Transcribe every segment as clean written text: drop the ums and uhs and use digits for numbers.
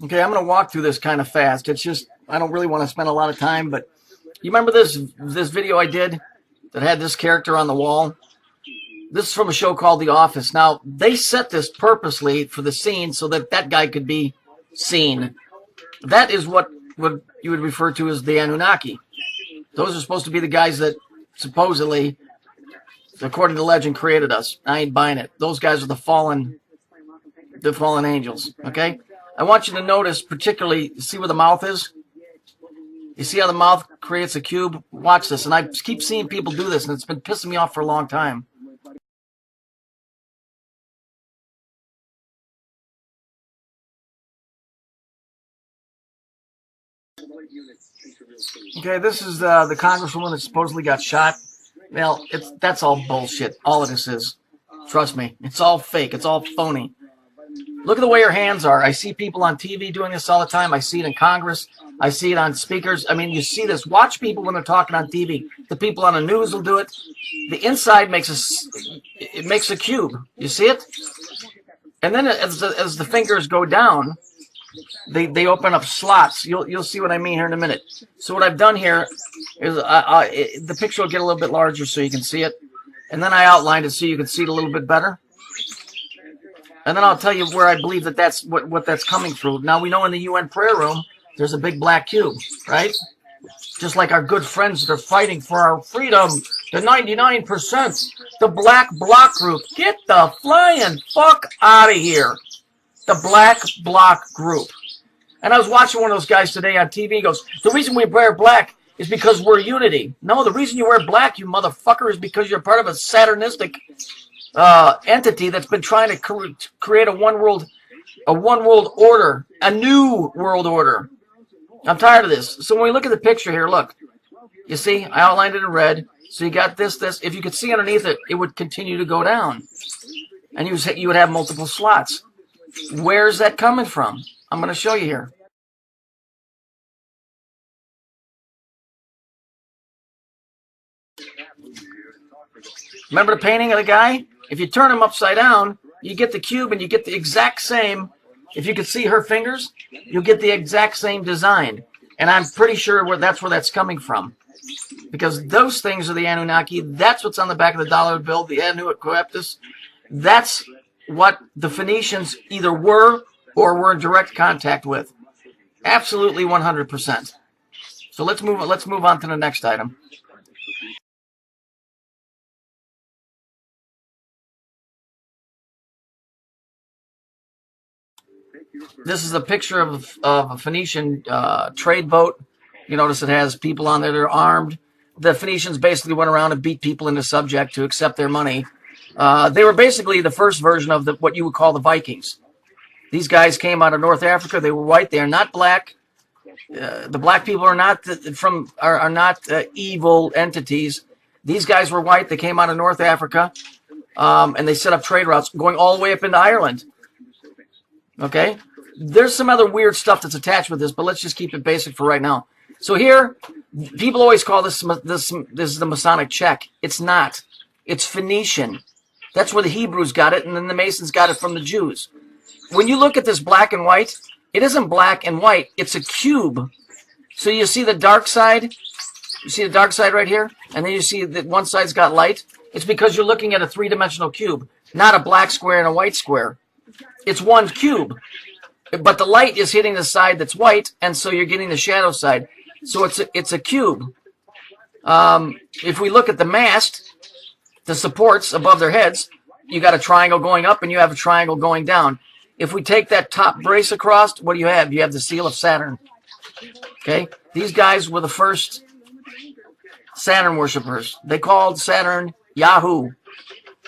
Okay, I'm going to walk through this kind of fast. It's just, I don't really want to spend a lot of time, but you remember this video I did that had this character on the wall? This is from a show called The Office. Now, they set this purposely for the scene so that that guy could be seen. That is what you would refer to as the Anunnaki. Those are supposed to be the guys that supposedly, according to legend, created us. I ain't buying it. Those guys are the fallen angels, okay? I want you to notice, particularly, see where the mouth is? You see how the mouth creates a cube? Watch this. And I keep seeing people do this, and it's been pissing me off for a long time. Okay, this is the congresswoman that supposedly got shot. Well, that's all bullshit. All of this is. Trust me. It's all fake. It's all phony. Look at the way her hands are. I see people on TV doing this all the time. I see it in Congress. I see it on speakers. I mean, you see this. Watch people when they're talking on TV. The people on the news will do it. The inside makes a cube. You see it? And then as the fingers go down, they open up slots. You'll see what I mean here in a minute. So what I've done here is the picture will get a little bit larger so you can see it. And then I outlined it so you can see it a little bit better. And then I'll tell you where I believe that that's what that's coming through. Now, we know in the UN prayer room, there's a big black cube, right? Just like our good friends that are fighting for our freedom, the 99%, the Black Bloc Group. Get the flying fuck out of here. The Black Bloc Group. And I was watching one of those guys today on TV. He goes, the reason we wear black is because we're unity. No, the reason you wear black, you motherfucker, is because you're part of a Saturnistic entity that's been trying to create a one world order, a new world order. I'm tired of this. So when we look at the picture here, look, you see, I outlined it in red. So you got this. If you could see underneath it, it would continue to go down, and you would have multiple slots. Where's that coming from? I'm going to show you here. Remember the painting of the guy? If you turn him upside down, you get the cube and you get the exact same. If you could see her fingers, you'll get the exact same design. And I'm pretty sure that's where that's coming from. Because those things are the Anunnaki. That's what's on the back of the dollar bill, the Anu Coeptus. That's what the Phoenicians either were or were in direct contact with. Absolutely 100%. So let's move on to the next item. This is a picture of a Phoenician trade boat. You notice it has people on there that are armed. The Phoenicians basically went around and beat people into subject to accept their money. They were basically the first version of what you would call the Vikings. These guys came out of North Africa. They were white. They are not black. The black people are not evil entities. These guys were white. They came out of North Africa, and they set up trade routes going all the way up into Ireland. Okay? There's some other weird stuff that's attached with this, but let's just keep it basic for right now. So here, people always call this the Masonic check. It's not. It's Phoenician. That's where the Hebrews got it, and then the Masons got it from the Jews. When you look at this black and white, it isn't black and white. It's a cube. So you see the dark side? You see the dark side right here? And then you see that one side's got light? It's because you're looking at a three-dimensional cube, not a black square and a white square. It's one cube. But the light is hitting the side that's white, and so you're getting the shadow side. So it's a cube. If we look at the mast, the supports above their heads, you got a triangle going up and you have a triangle going down. If we take that top brace across, what do you have? You have the seal of Saturn. Okay? These guys were the first Saturn worshippers. They called Saturn Yahoo.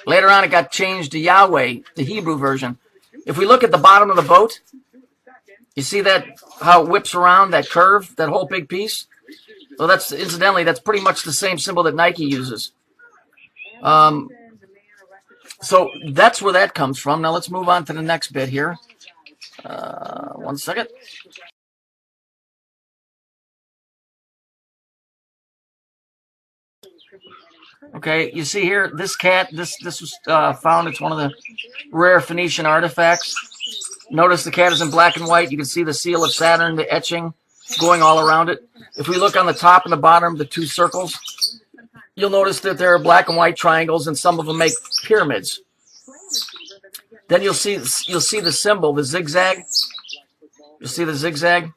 Later on, it got changed to Yahweh, the Hebrew version. If we look at the bottom of the boat, you see that, how it whips around, that curve, that whole big piece? So that's, incidentally, that's pretty much the same symbol that Nike uses. So that's where that comes from. Now let's move on to the next bit here. One second. Okay, you see here, this cat, this was found. It's one of the rare Phoenician artifacts. Notice the cat is in black and white. You can see the seal of Saturn, the etching going all around it. If we look on the top and the bottom, the two circles, you'll notice that there are black and white triangles, and some of them make pyramids. Then you'll see the symbol, the zigzag. You'll see the zigzag.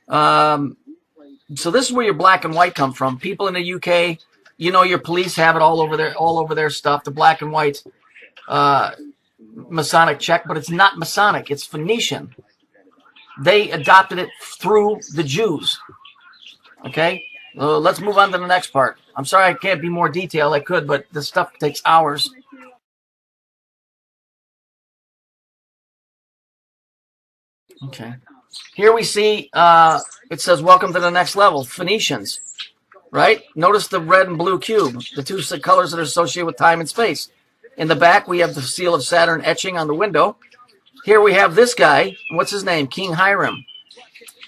So this is where your black and white come from. People in the UK, you know, your police have it all over their stuff. The black and white Masonic check, but it's not Masonic. It's Phoenician. They adopted it through the Jews. Okay, let's move on to the next part. I'm sorry I can't be more detailed. I could, but this stuff takes hours. Okay. Here we see it says, welcome to the next level, Phoenicians, right? Notice the red and blue cube, the two colors that are associated with time and space. In the back, we have the seal of Saturn etching on the window. Here we have this guy. What's his name? King Hiram.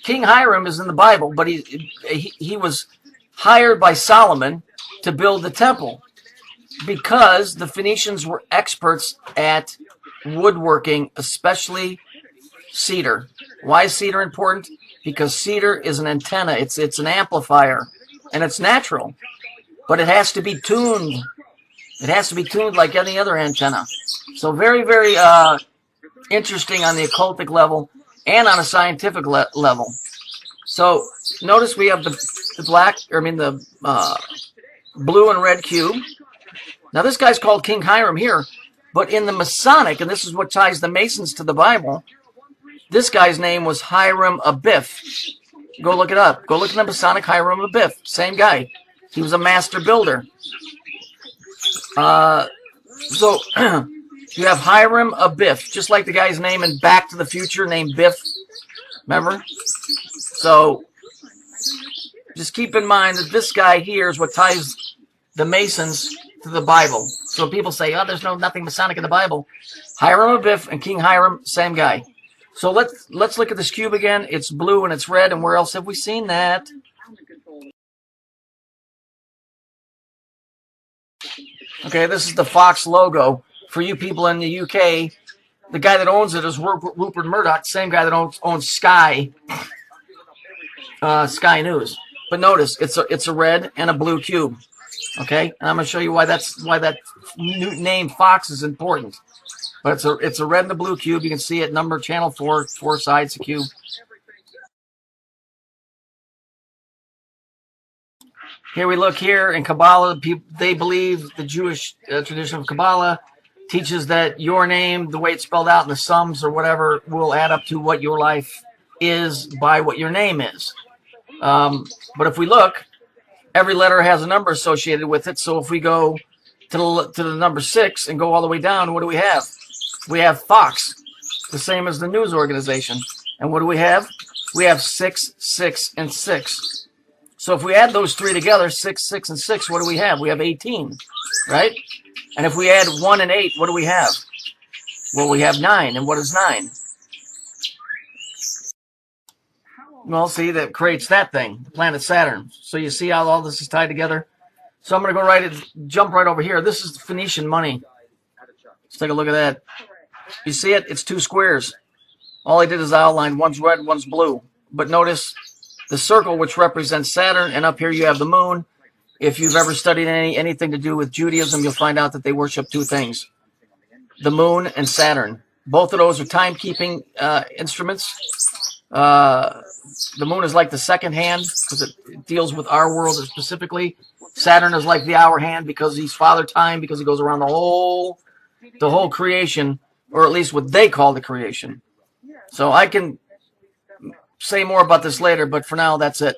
King Hiram is in the Bible, but he was hired by Solomon to build the temple because the Phoenicians were experts at woodworking, especially cedar. Why is cedar important? Because cedar is an antenna. It's an amplifier, and it's natural, but it has to be tuned. It has to be tuned like any other antenna. So very, very interesting on the occultic level and on a scientific level. So notice we have the blue and red cube. Now this guy's called King Hiram here, but in the Masonic, and this is what ties the Masons to the Bible, this guy's name was Hiram Abiff. Go look it up. Go look at the Masonic Hiram Abiff. Same guy. He was a master builder. So you have Hiram Abiff, just like the guy's name in Back to the Future named Biff. Remember? So just keep in mind that this guy here is what ties the Masons to the Bible. So people say, oh, there's nothing Masonic in the Bible. Hiram Abiff and King Hiram, same guy. So let's look at this cube again. It's blue and it's red, and where else have we seen that? Okay, this is the Fox logo. For you people in the UK, the guy that owns it is Rupert Murdoch, same guy that owns Sky News. But notice it's a red and a blue cube. Okay, and I'm going to show you why that new name Fox is important. But it's a red and a blue cube. You can see it, number channel 4 sides, the cube. Here we look here in Kabbalah. They believe the Jewish tradition of Kabbalah teaches that your name, the way it's spelled out in the sums or whatever, will add up to what your life is by what your name is. But if we look, every letter has a number associated with it. So if we go to the number 6 and go all the way down, what do we have? We have Fox, the same as the news organization. And what do we have? We have 6, 6, and 6. So if we add those three together, 6, 6, and 6, what do we have? We have 18, right? And if we add 1 and 8, what do we have? Well, we have 9. And what is 9? Well, see, that creates that thing, the planet Saturn. So you see how all this is tied together? So I'm going to go jump right over here. This is the Phoenician money. Let's take a look at that. You see it? It's 2 squares. All I did is outline. One's red, one's blue. But notice the circle, which represents Saturn, and up here you have the moon. If you've ever studied anything to do with Judaism, you'll find out that they worship 2 things: the moon and Saturn. Both of those are timekeeping instruments. The moon is like the second hand because it deals with our world specifically. Saturn is like the hour hand because he's Father Time, because he goes around the whole creation, or at least what they call the creation. So I can say more about this later, but for now, that's it.